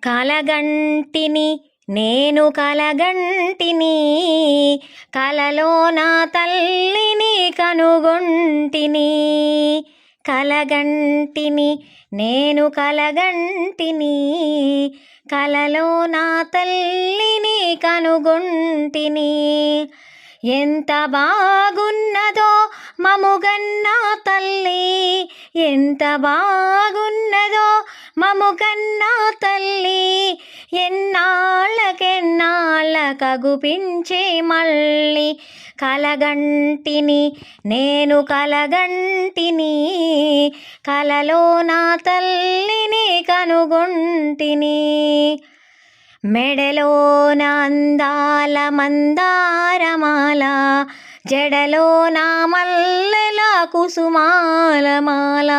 కలగంటిని నేను కలగంటిని, కలలో నా తల్లిని కనుగొంటిని. కలగంటిని నేను కలగంటిని, కలలో నా తల్లిని కనుగొంటిని. ఎంత బాగున్నదో మముగన్నా తల్లి, ఎంత బాగున్నదో మముగన్నా తల్లి. ఎన్నాళ్ళకెన్నాళ్ళకగుపించే మళ్ళీ. కలగంటిని నేను కలగంటిని, కలలో నా తల్లిని కనుగొంటిని. మెడలోన అందాల మందారమాల, జడలోన మల్లెల కుసుమాలమాల.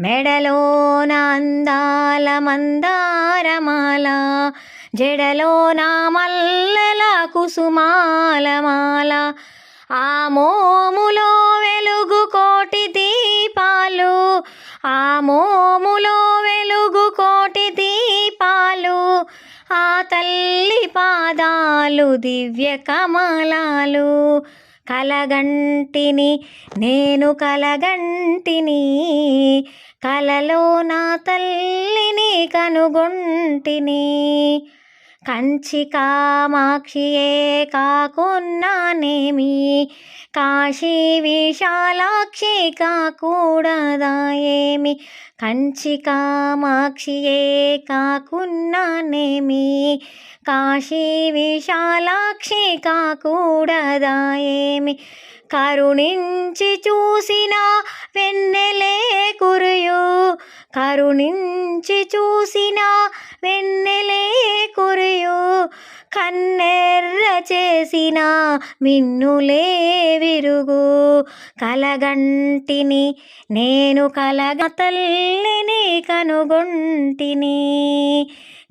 మెడలోన అందాల మందారమాల, జడలోన మల్లెల కుసుమాలమాల. ఆ మోములో వెలుగు కోటి దీపాలు, ఆ మోములో వెలుగు కోటి దీపాలు. ఆ తల్లి పాదాలు దివ్య కమలాలు. కలగంటిని నేను కలగంటిని, కలలో నా తల్లిని కనుగొంటిని. కంచి కామాక్షియే కాకున్నానేమి, కాశీ విశాలాక్షి కాకూడదాయేమి. కంచి కామాక్షియే కాకున్నానేమి, కాశీ విశాలాక్షి కాకూడదాయేమి. కరుణించి చూసిన వెన్నెలే కురియు, కరుణించి చూసిన వెన్నెలే కురియు. కన్నెర్ర చేసిన మిన్నులే విరుగు. కలగంటిని నేను తల్లిని కనుగొంటిని.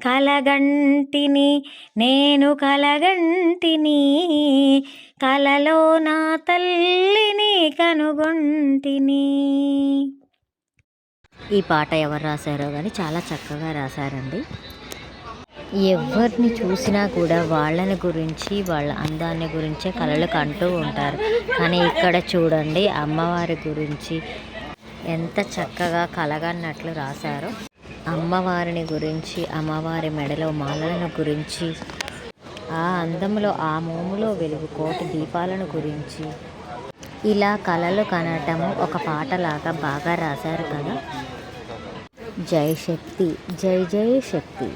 కలగంటిని నేను కలగంటిని, కలలో నా తల్లిని కనుగొంటిని. ఈ పాట ఎవరు రాశారో కానీ చాలా చక్కగా రాశారండి. ఎవరిని చూసినా కూడా వాళ్ళని గురించి, వాళ్ళ అందాన్ని గురించే కలలు కంటూ ఉంటారు. కానీ ఇక్కడ చూడండి, అమ్మవారి గురించి ఎంత చక్కగా కలగన్నట్లు రాశారో. అమ్మవారిని గురించి, అమ్మవారి మెడలో మాలలను గురించి, ఆ అందంలో ఆ మోములో వెలుగు కోటి దీపాలను గురించి, ఇలా కలలు కనటము ఒక పాటలాగా బాగా రాశారు కదా. జై శక్తి, జై జై శక్తి.